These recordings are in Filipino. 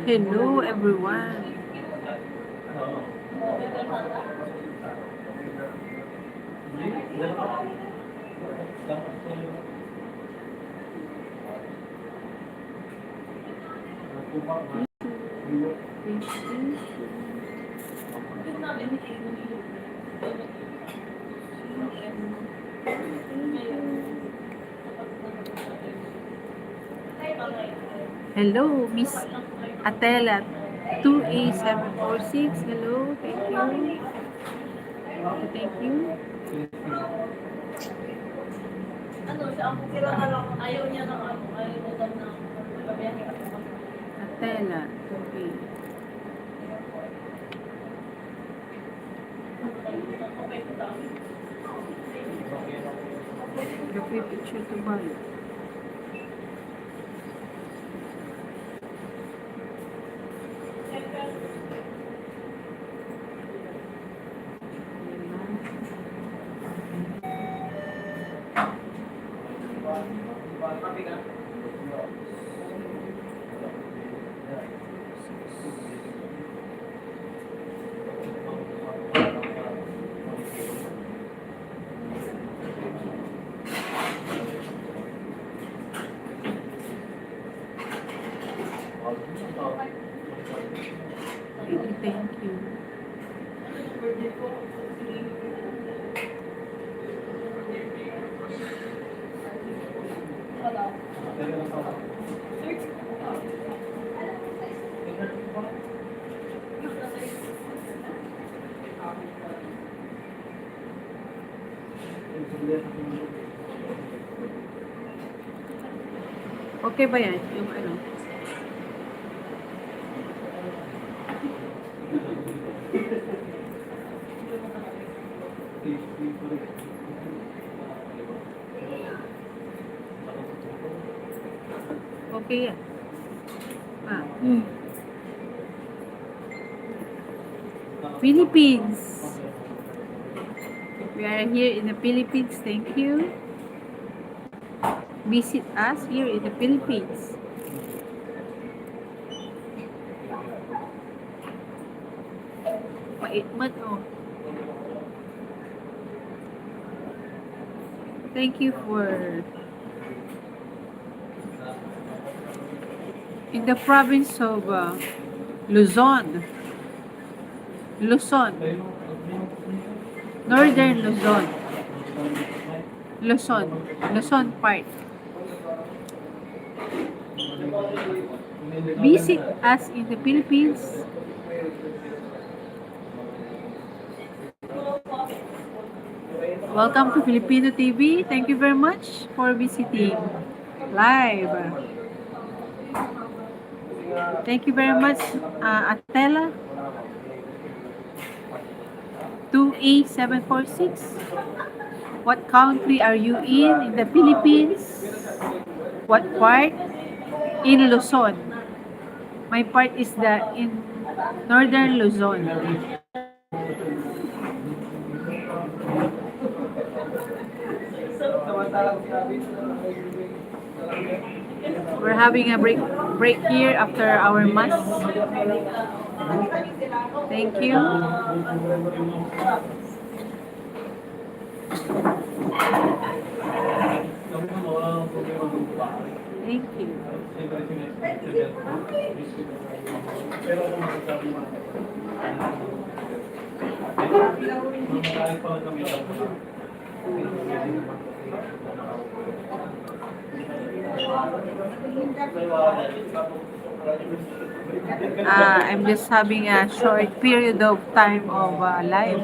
Hello everyone. Hello, Miss Atela 2A746. Hello, thank you. Thank you. Ayaw niya ng ayaw mo daw na Atela 2A. Kape picture to buy. Thank you. Okay ba yan? Yung ano? Okay yan. Philippines. We are here in the Philippines. Thank you. Visit us here in the Philippines. Pait man, oh. Thank you for in the province of Luzon. Luzon. Northern Luzon. Luzon. Luzon part. Visit us in the Philippines. Welcome to Filipino TV. Thank you very much for visiting live. Thank you very much, Atela. 2A746. What country are you in the Philippines? What part? In Luzon. My part is in Northern Luzon. We're having a break here after our mass. Thank you. Thank you. I'm just having a short period of time of live.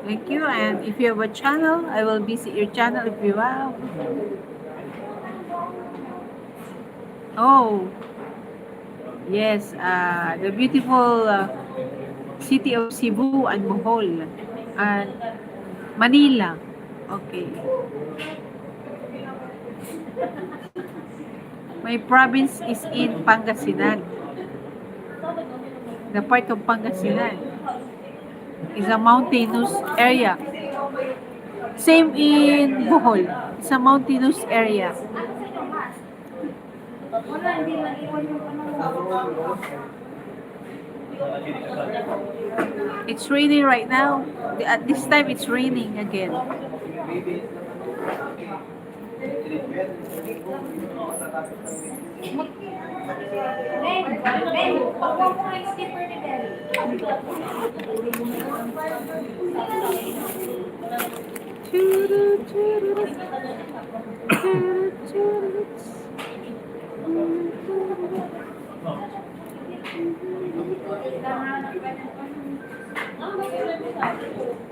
Thank you. And if you have a channel, I will visit your channel if you have. Oh, yes. The beautiful city of Cebu and Bohol and Manila. Okay. My province is in Pangasinan. The part of Pangasinan is a mountainous area. Same in Bohol. It's a mountainous area. It's raining right now. At this time, it's raining again.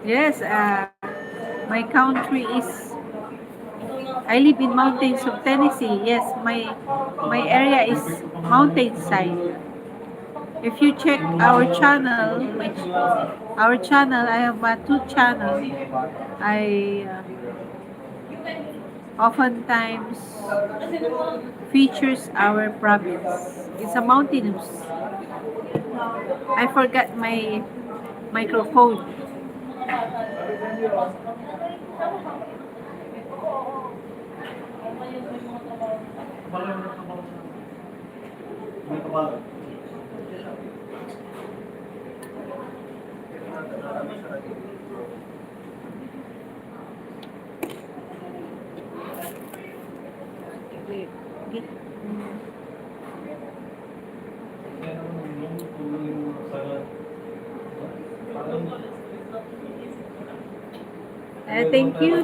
Yes, my country is, I live in mountains of Tennessee. Yes, my area is mountainside. If you check our channel, I have 2 channels. I oftentimes features our province. It's a mountainous. I forgot my microphone.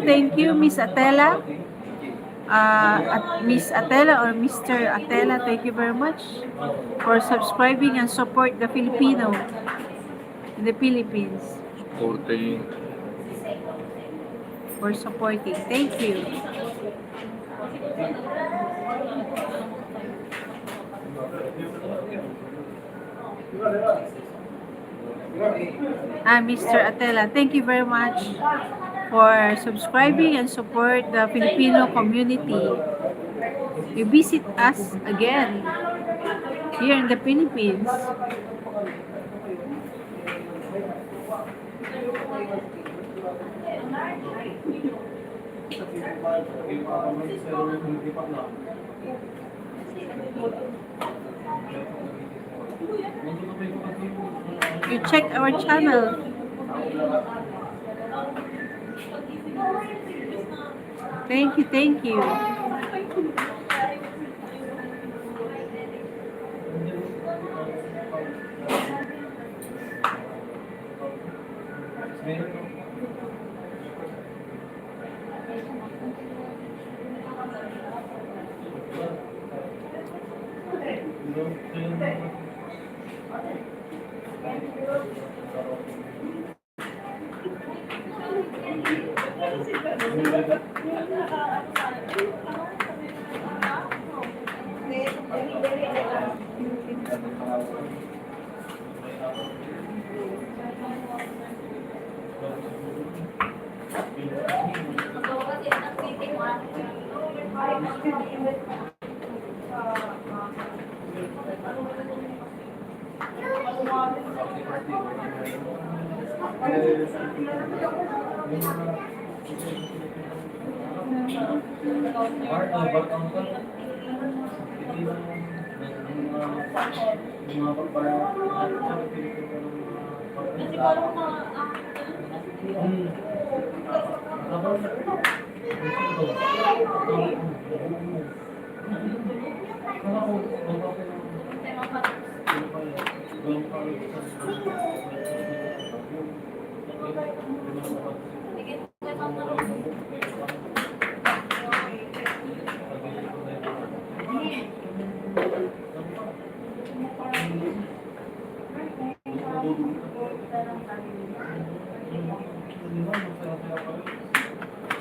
Thank you, Miss Atela. Miss Atela or Mr. Atela, thank you very much for subscribing and support the Filipino in the Philippines. For supporting. Thank you. Mr. Atela, thank you very much for subscribing and support the Filipino community. You visit us again here in the Philippines. You check our channel. Thank you, thank you.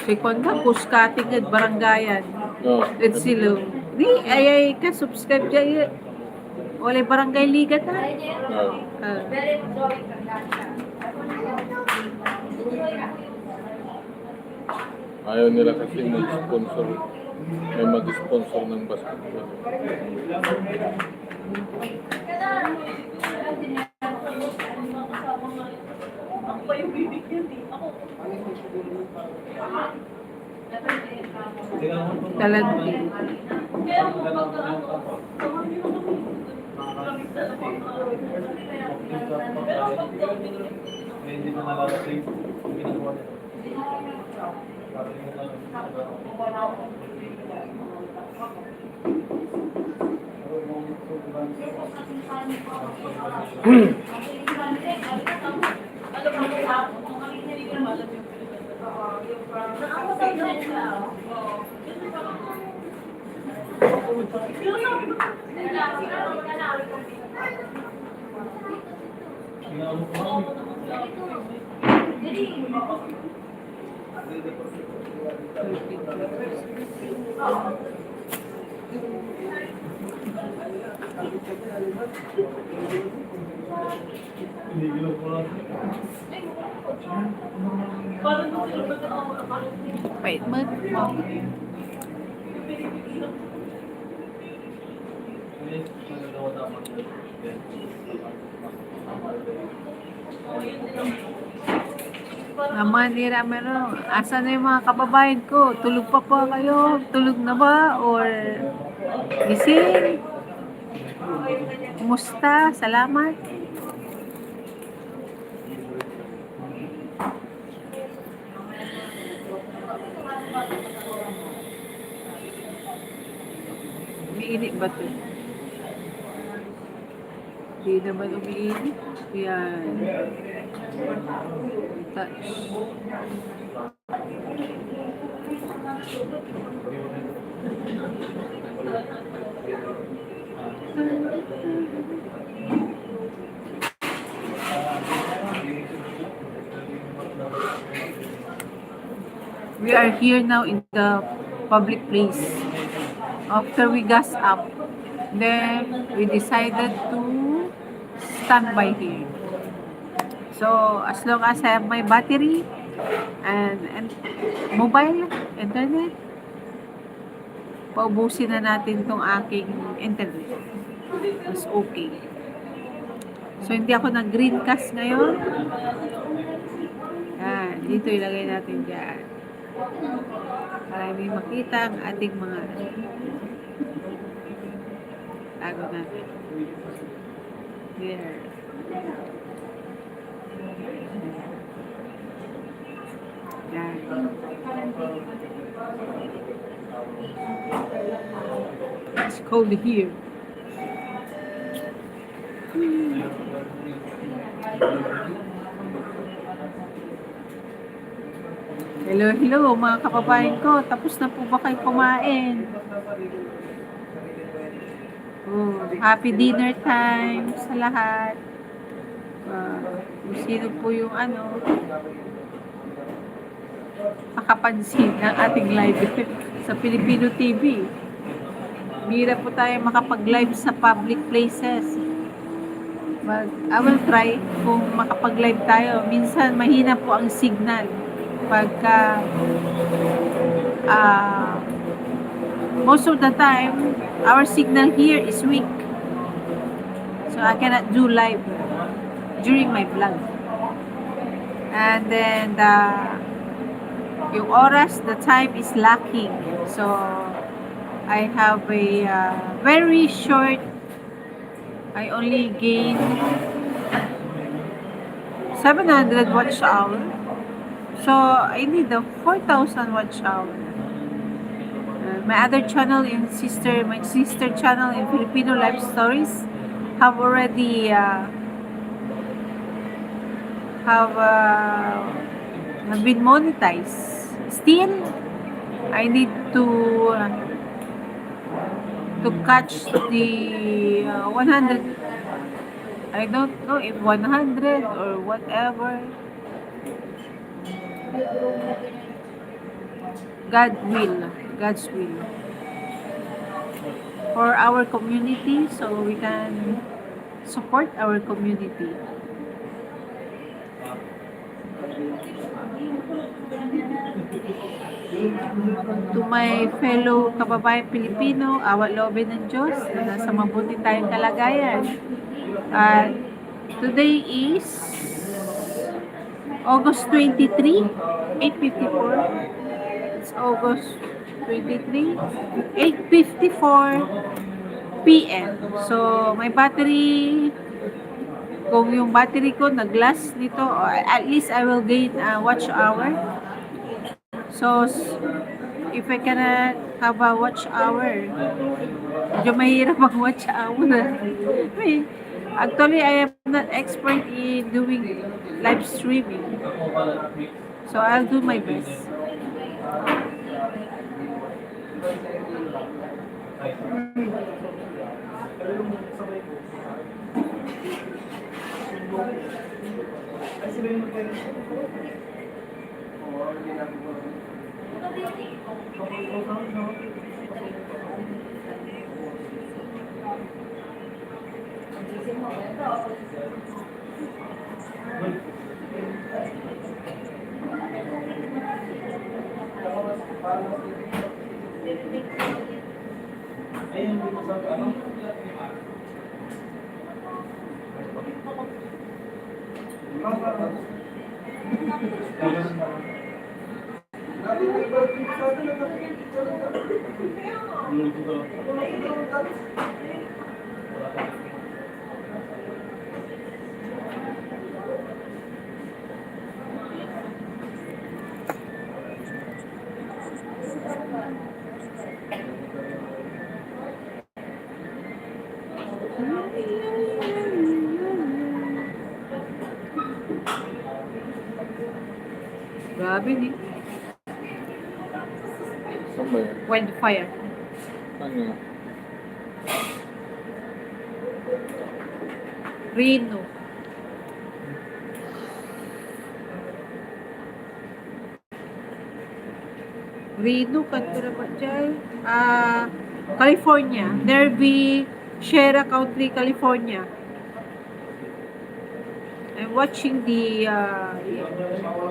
Si Kwan ka, puskating at barangayan. At silo. Di, ay ka, subscribe dyan. Wala barangay liga ta. Ayaw nila kasi mag-sponsor. May mag-sponsor ng basketball. Talante. Wait, mag. Naman, nira meron. Asa na yung mga kababayan ko? Tulog pa po kayo? Tulog na ba? Or gising? Kumusta? Salamat. Umiinit ba ito? Hindi naman umiinit. Yan. Touch. We are here now in the public place. After we gas up, then we decided to stand by here. So, as long as I have my battery and mobile, internet, paubusin na natin tong aking internet. Mas okay. So, hindi ako nag-greencast ngayon. Yan, dito ilagay natin dyan. Para may makita ang ating mga tago natin. There. Yan. It's cold here. Hello, hello mga kababayan ko. Tapos na po ba kayo kumain? Oh, happy dinner time sa lahat. Kung sino po yung makapansin ng ating live sa Filipino TV. Bira po tayo makapag-live sa public places. I will try kung makapag-live tayo. Minsan mahina po ang signal pagka most of the time our signal here is weak, so I cannot do live during my vlog. And then yung oras, the time is lacking, so I have a very short, I only gain 700 watch hour, so I need a 4,000 watch hour. My other channel my sister channel in Filipino Life Stories have already have been monetized. Still, I need to catch the 100. I don't know if 100 or whatever. God's will for our community, so we can support our community. To my fellow kababayan Pilipino, awa loobin ng Diyos na nasa mabuti tayong kalagayan. Today is August 23, 8:54. It's August 23, 8:54 p.m. So, my battery, kung yung battery ko nag-last nito, or at least I will gain a watch hour. So, if I cannot have a watch hour, medyo mahirap ang watch hour. Actually, I am not expert in doing live streaming. So, I'll do my best. Grabe ni. Saan ba yan? Wildfire. Ano? Reno. Reno, kanto ba dyan? California. Nervi, Sierra Country, California. I'm watching the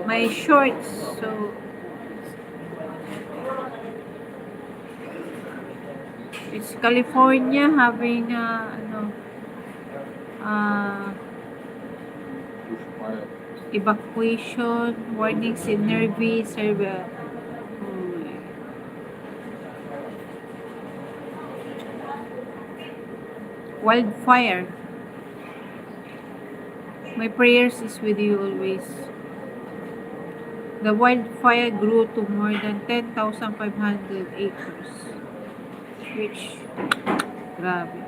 my shorts, so it's California having Bushfire. evacuation warnings in Nervi, Serbia. Wildfire. My prayers is with you always. The wildfire grew to more than 10,500 acres. Which, grabe.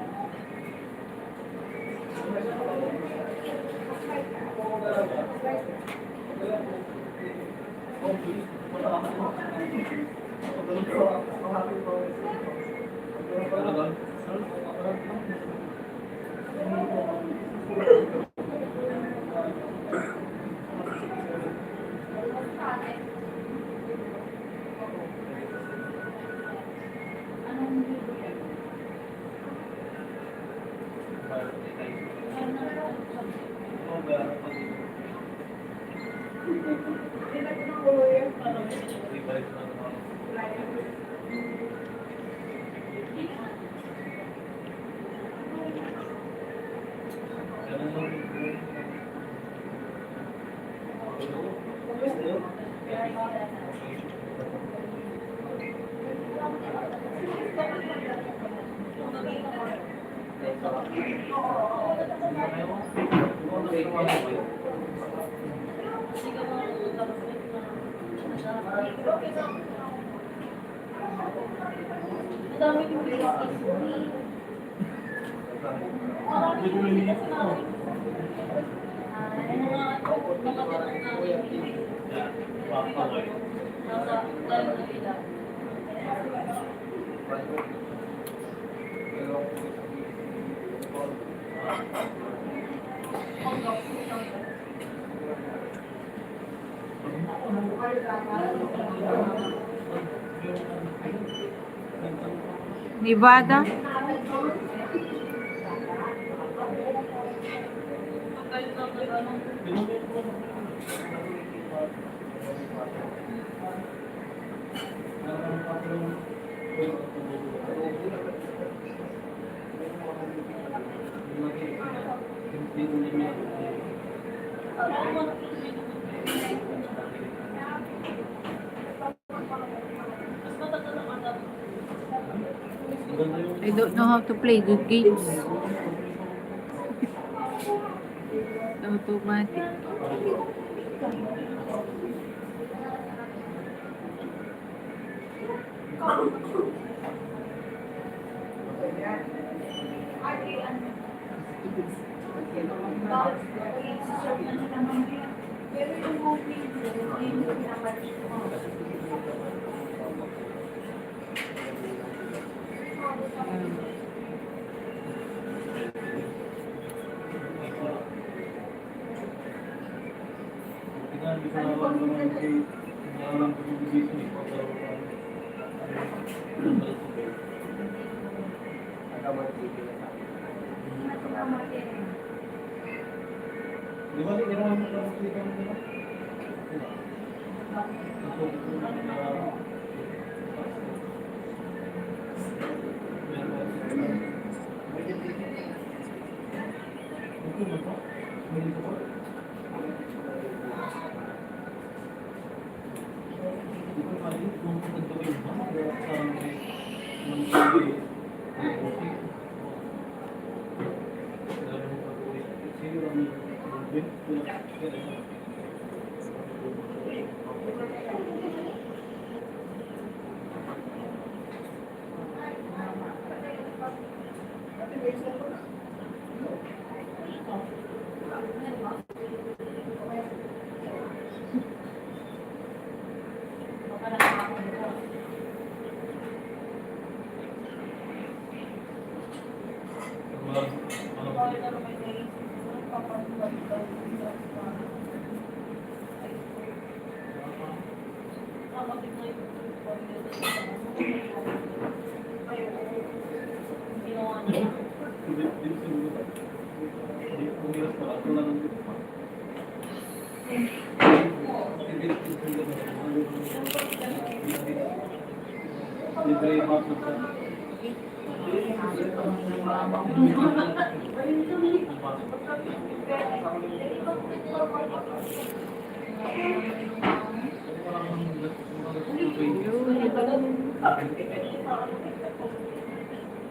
Nevada. I don't know how to play good games. Automatic.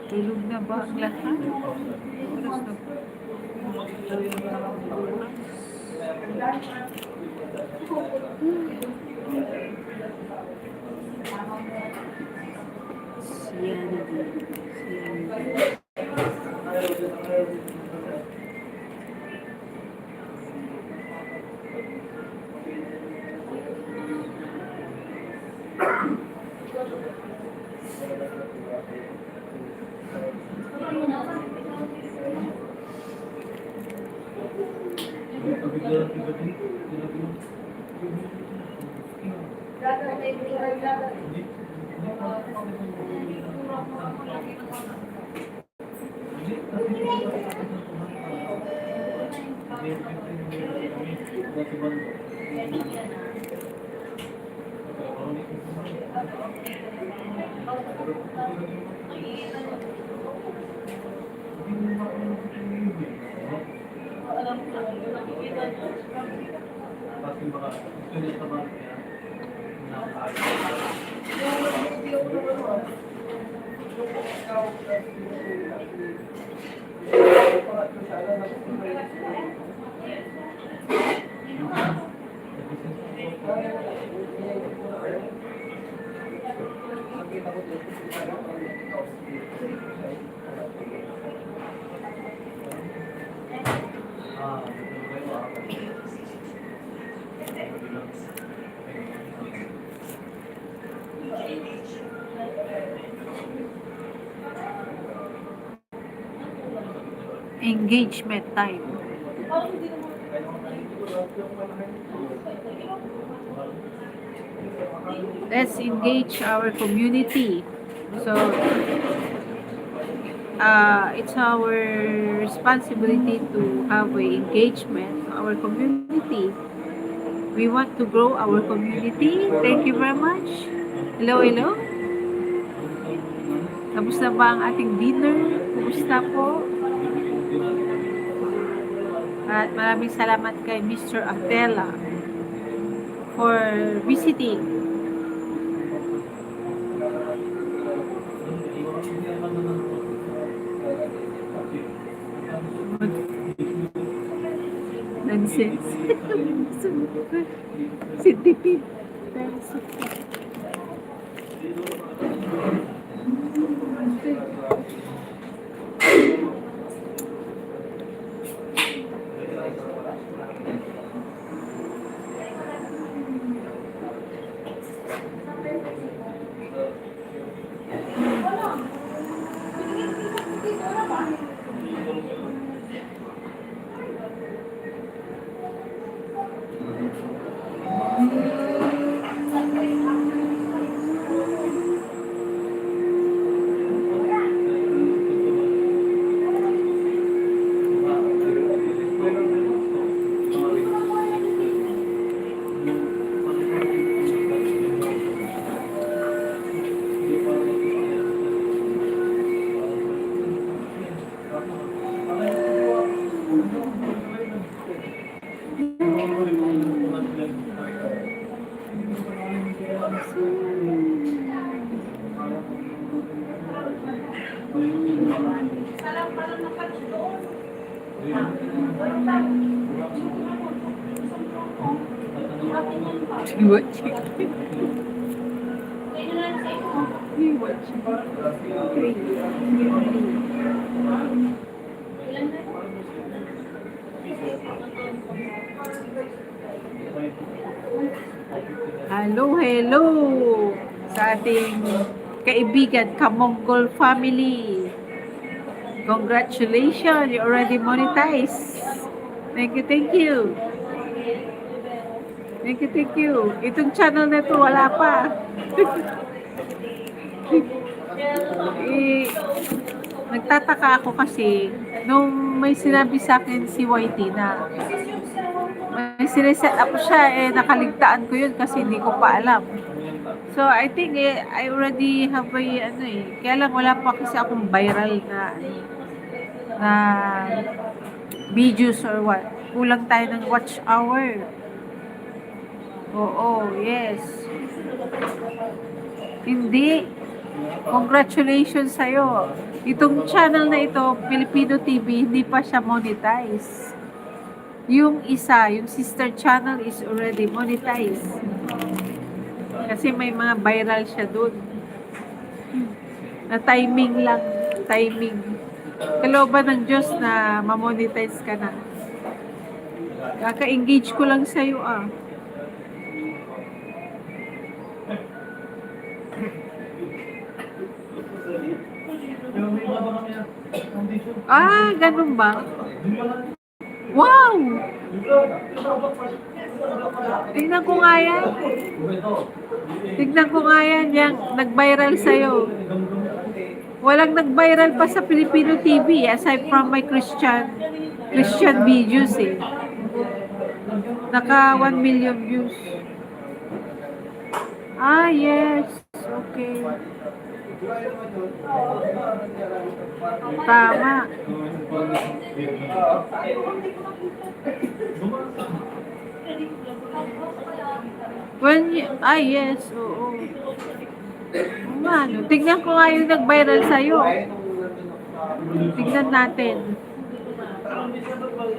Tulog na ba ang lahat? Oras na po. Engagement time. Let's engage our community. So, it's our responsibility to have a engagement to our community. We want to grow our community. Thank you very much. Hello, hello. Kamusta ba ang ating dinner? Kumusta po? At maraming salamat kay Mr. Atela for visiting. Nonsense. Sintipid. Hello, hello sa ating kaibigan Kamongol family. Congratulations, you already monetized. Thank you, thank you. Thank you, thank you. Itong channel na to wala pa. Nagtataka ako kasi nung may sinabi sa akin si YT na may sineset up siya, nakaligtaan ko yun kasi hindi ko pa alam. So, I think I already have a, kaya lang wala pa kasi akong viral na videos or what. Kulang tayo ng watch hour. Oo, yes. Hindi. Congratulations sa'yo. Itong channel na ito, Filipino TV, hindi pa siya monetize. Yung isa, yung sister channel is already monetized. Kasi may mga viral siya doon. Na timing lang. Timing. Kalooban ng Diyos na mamonetize ka na. Kaka-engage ko lang sa'yo ah. Ah, ganun ba? Wow! Tignan ko nga yan. Tignan ko nga yan. Yung nag-viral sa'yo. Walang nag-viral pa sa Filipino TV aside from my Christian videos eh. Naka 1 million views. Ah, yes. Okay. Tama. Yes. Oo. Ano, tignan ko nga yung nag-viral sa'yo. Tignan natin.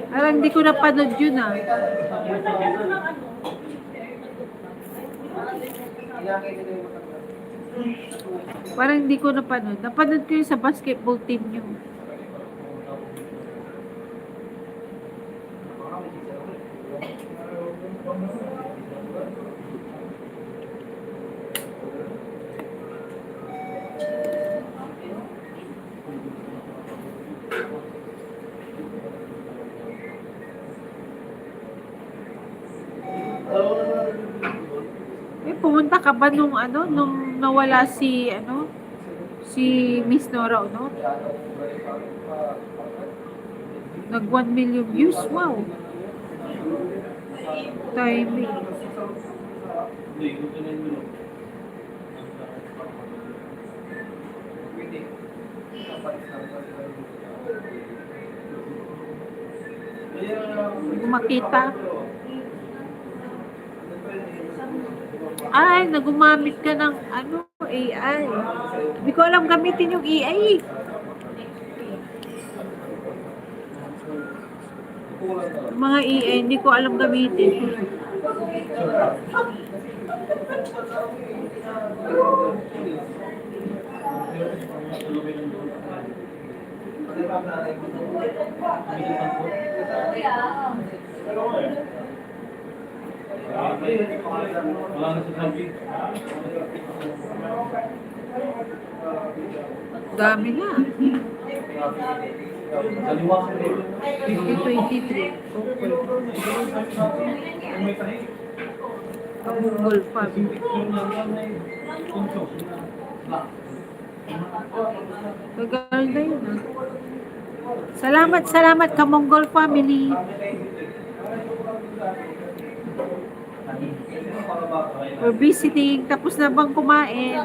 Parang hindi ko napanood yun ah. Parang hindi ko napanood. Napanood ko yung sa basketball team nyo. Pumunta ka ba nung nung nawala si Miss Nora Honor? Nag 1 million views, wow. Timing. Hindi ko makita. Ay, nagumamit ka ng AI. Hindi ko alam gamitin yung AI. Mga AI, hindi ko alam gamitin. Dami na. 2023. Kabungol pa. Tagal na yun ah. Salamat Kamonggol family. We're visiting. Tapos na bang kumain?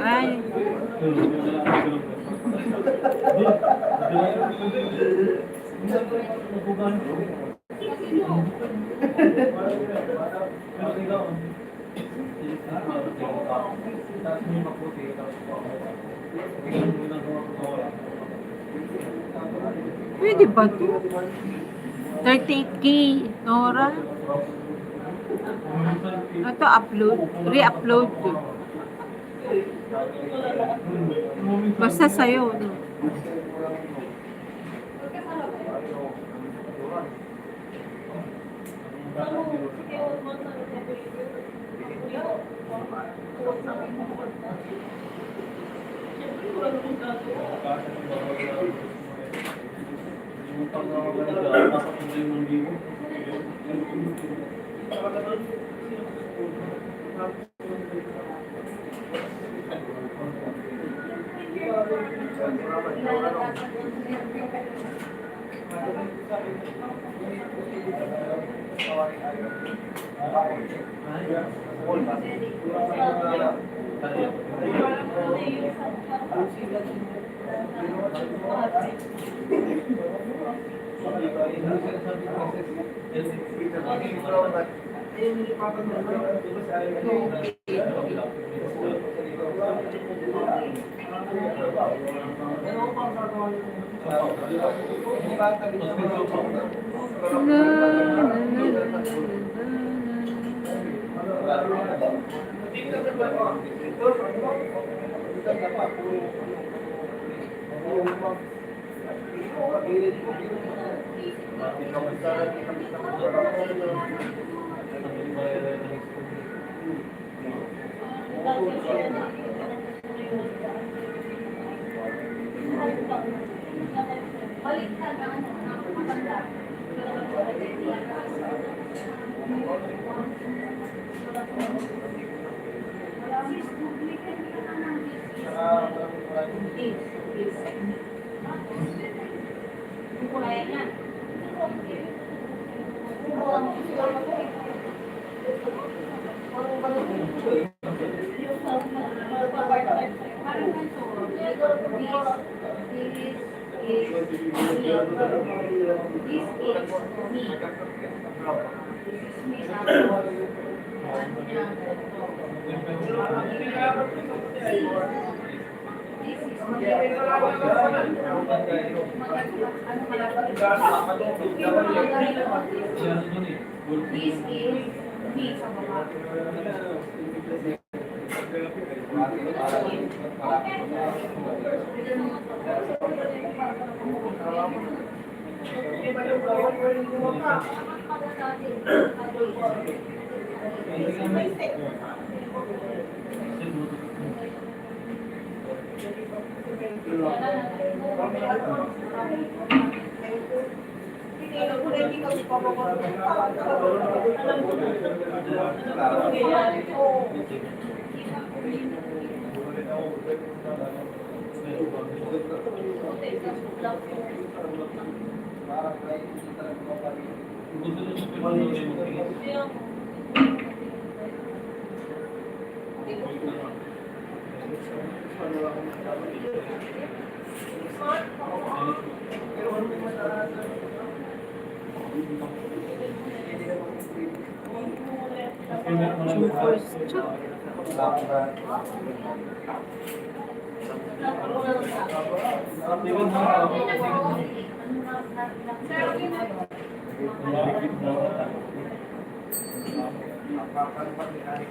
Ay. Pwede ba ito? 38K, Nora? Ito, upload. Re-upload ko. Basta sa'yo, no?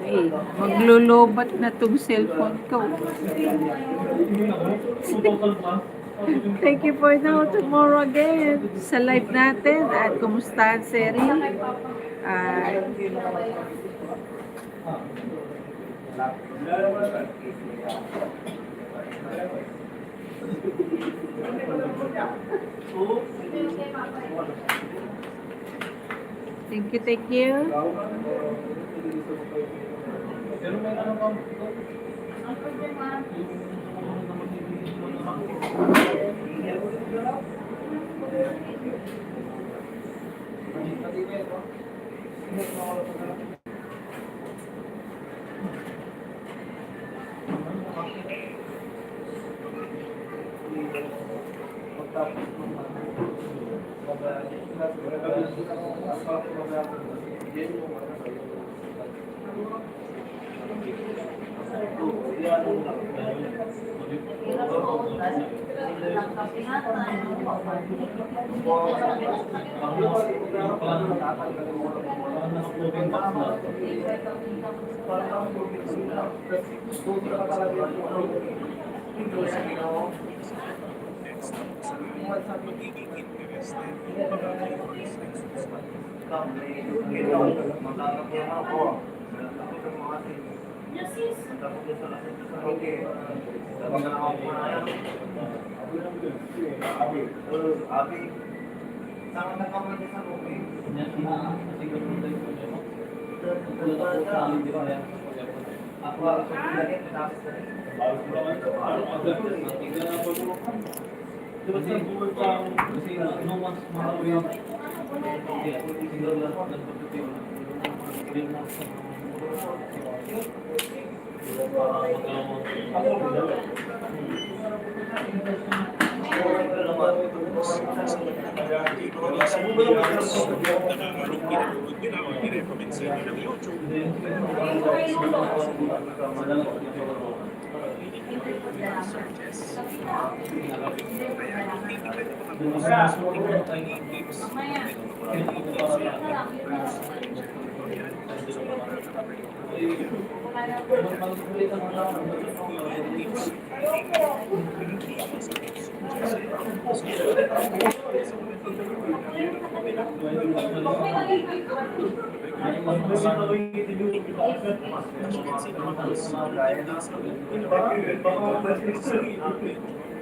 Hey, maglulubat na tong cellphone ko. Thank you for now. Tomorrow again sa live natin. At kumustahan, Seri? Thank you, thank you.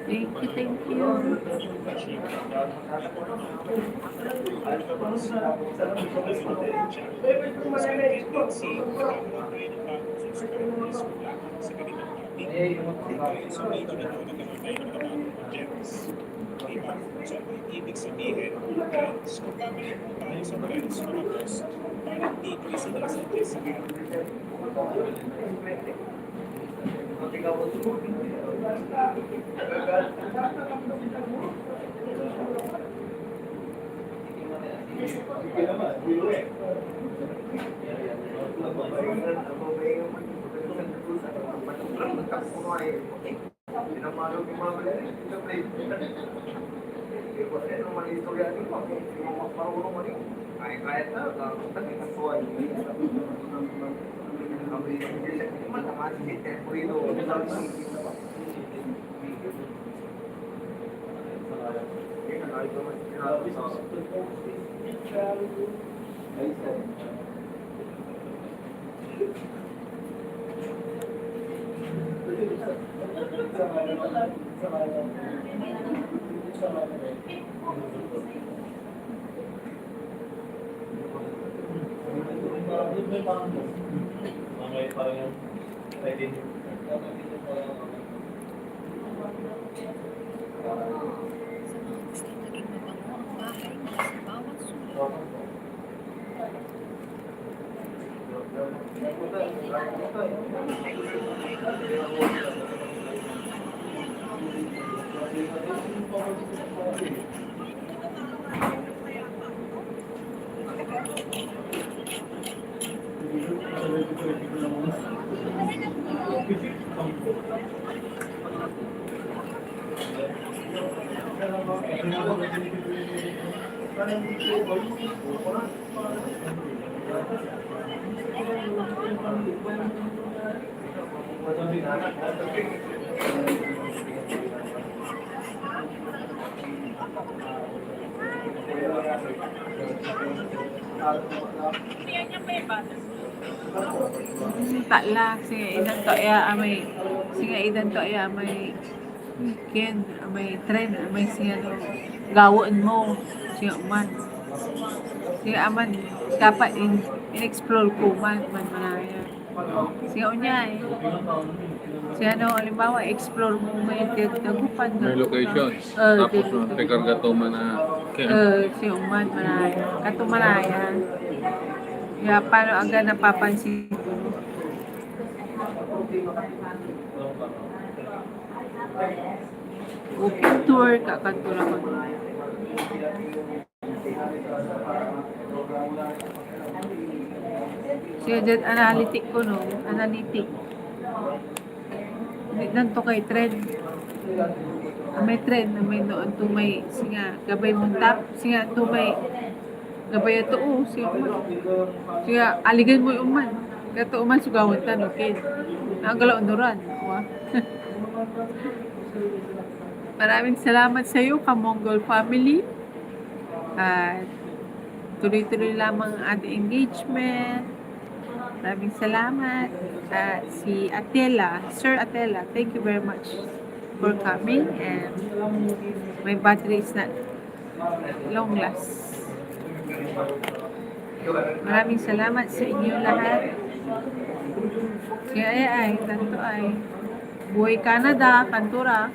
Thank you, thank you. Takla, idan to ya amay idan to ya amay ken amay tren amay siya no gawon mo siya man aman dapat in-explore ko man manaya siya unya siya no halimbawa explore mo may tagupan May locations. Tapos rekarga to man na siya man manaya katumanaya ya paano aga napapansin walking tour kakanto lang ako. Siya dyan analytic ko no, analytic. Nanto kay trend. May trend na may noon to may singa gabay mong tap, singa to may Gabaya to, siya man. Siya, aligan mo yung man. Kaya to man, sugawan tan, okay. Ang galaw onuran. Wa. Maraming salamat sa iyo, Ka-Mongol family. At tuloy-tuloy lamang ang ating engagement. Maraming salamat. At si Atela, Sir Atela, thank you very much for coming. And my battery is not long last. Maraming salamat sa inyo lahat. Kaya ay, tanto ay. Buhay Canada, Kantura.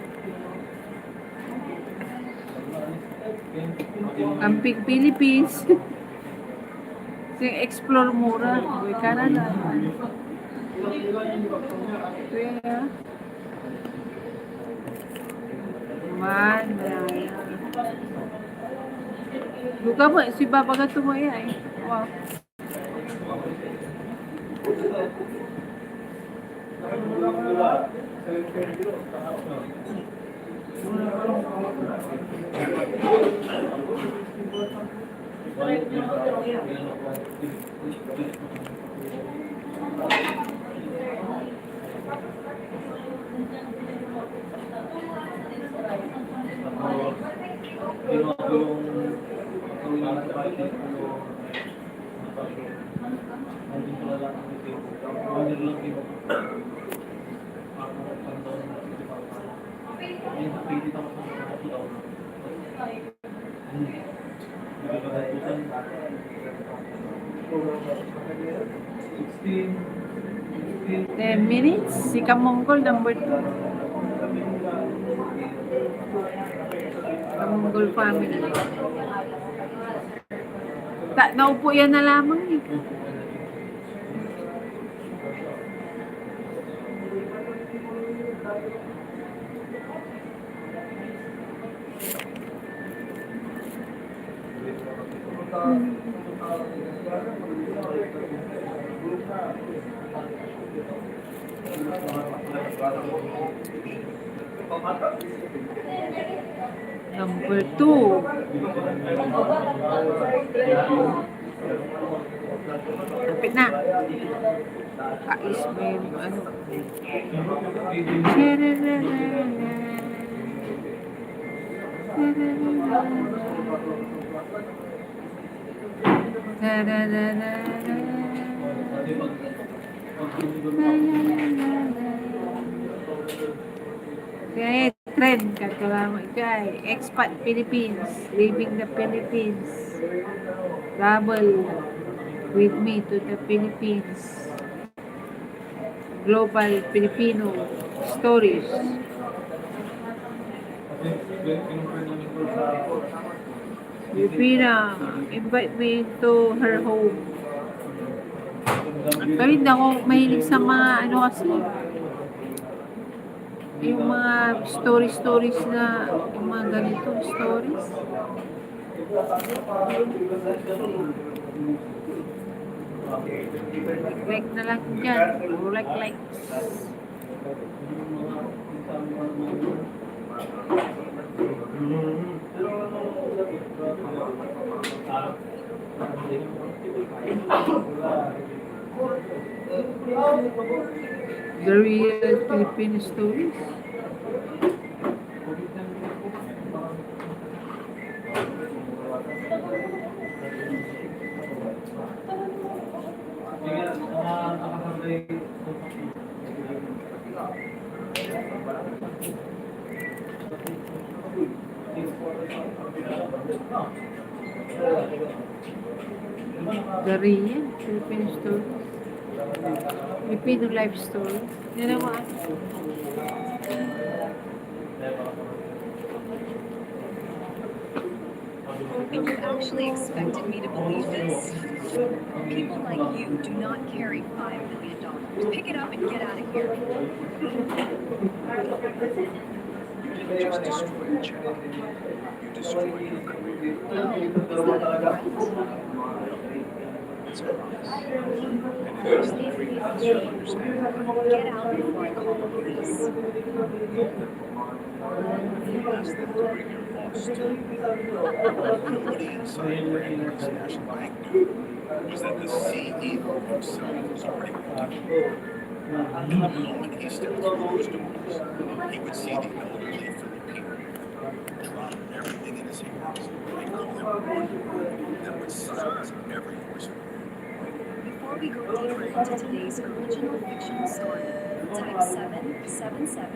Camping Philippines. Sing explore mura. Buhay Canada. Kaya. Man. Buka mo, si Baba ka tumaya eh. Wow. Ten minutes, si Ka-Mongol number 2. Ka-Mongol family. Naupo yan na lamang eh. Number 2. Lapit na. Kais mo yung ano. Kaya trend kakalama kay expat Philippines, leaving the Philippines, travel with me to the Philippines, global Filipino stories. Filipina, invite me to her home. Pero hindi ako mahilig sa mga ano kasi, yung mga stories na, yung mga ganitong stories. Like na lang dyan. O like. The real Philippine stories. The real Philippine stories. Filipino life story. Yan naman. And you actually expected me to believe this? People like you do not carry $5 million. Pick it up and get out of here. You didn't just destroy a job. You destroyed your career. It's a promise. And it has the three things you understand. Get out before I call the police. You ask them to bring your boss. most. Nobody inside Brandeis National Bank knew was that the CEO himself was already working. The moment he stepped through those doors, he would see the elderly Filipino drop everything in his hands and call him one word that would silence every voice around. Before we go deeper into today's original fictional story, type 777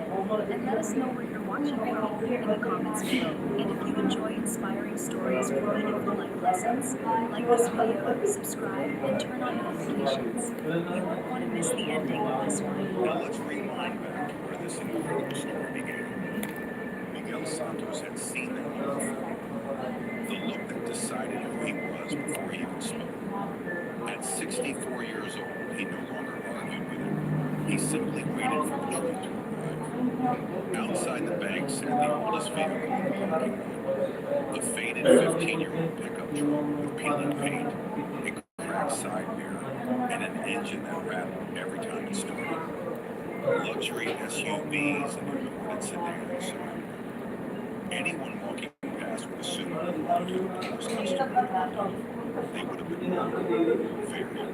and let us know where you're watching from in the comments below. And if you enjoy inspiring stories with meaningful life lessons, like this video, subscribe, and turn on notifications. You won't want to miss the ending of this one. Now let's rewind back to where this incredible story began. Miguel Santos had seen that look before. The look that decided who he was before he even spoke. At 64 years old, he no longer argued with it. He simply waited for the truth to arrive. Outside the bank sat the oldest vehicle in the parking lot. A faded 15-year-old pickup truck with peeling paint, a cracked side mirror, and an engine that rattled every time it started. Luxury SUVs and imported sedans surrounded him. Anyone walking past would assume he belonged to the poorest customer. They would have been wrong, very wrong.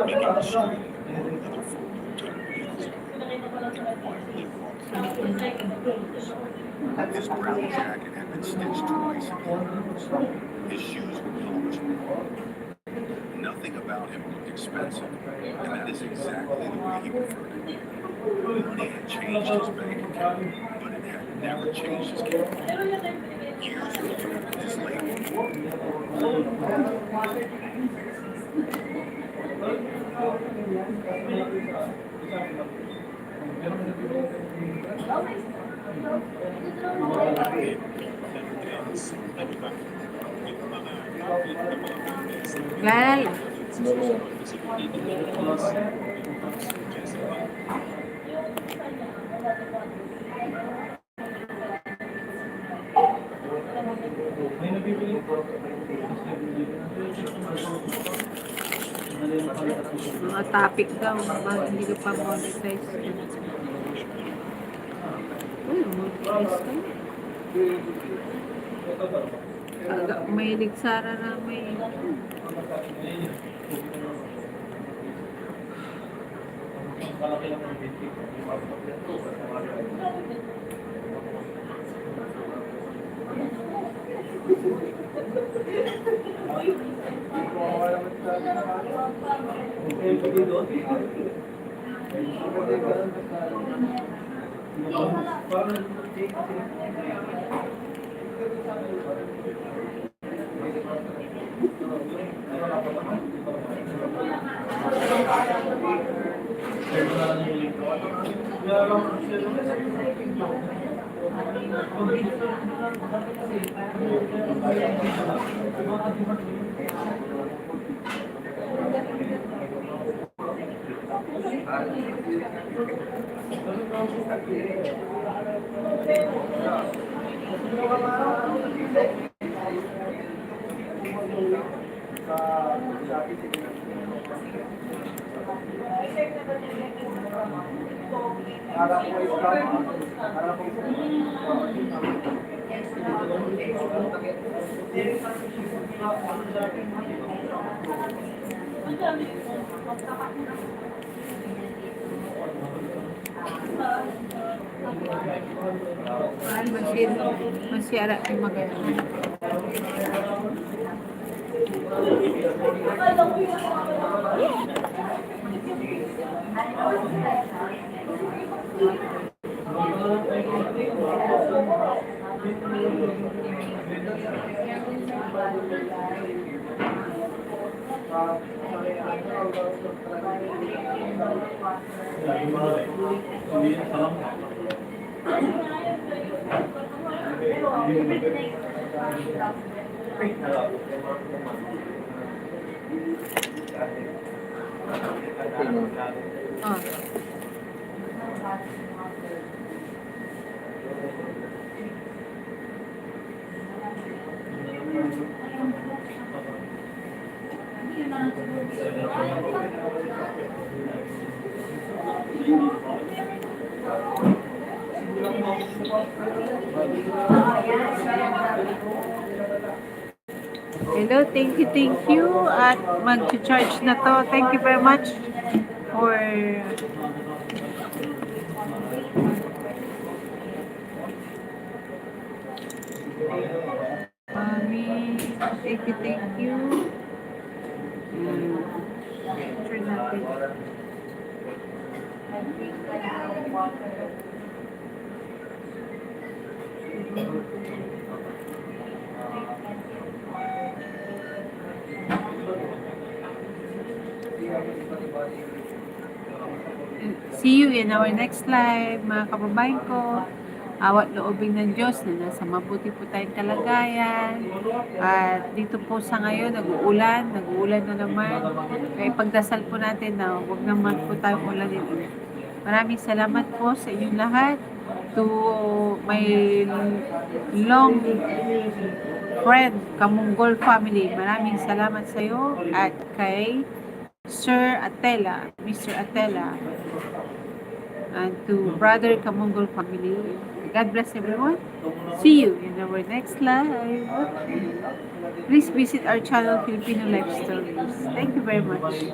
Miguel showed them the warm leather folder tucked beneath his arm and quietly walked through the doors. His brown jacket had been stitched twice in the arms. His shoes were polished with gold. Nothing about him looked expensive, and that is exactly the way he preferred it. Money had changed his bank account, but it had never changed his character. Years earlier, his late Gal. Mga topic daw, bakit hindi ka pa monetize? Uy, monetize ka. May ligsara na may... Masyara yung maganda. Oh. Hello, thank you. At mag-charge na to. Thank you very much for Mami. Thank you. Picture natin. See you in our next live, mga kababayan ko. Awat loobing ng Diyos na nasa mabuti po tayong kalagayan. At dito po sa ngayon, nag-uulan na naman. Kaya pagdasal po natin na huwag naman po tayong ulanin ulit. Maraming salamat po sa inyong lahat. To my long friend, Kamunggol family, maraming salamat sa iyo. At kay Sir Atela, Mr. Atela, and to Brother Kamunggol family. God bless everyone. See you in our next live. Please visit our channel, Filipino Life Stories. Thank you very much.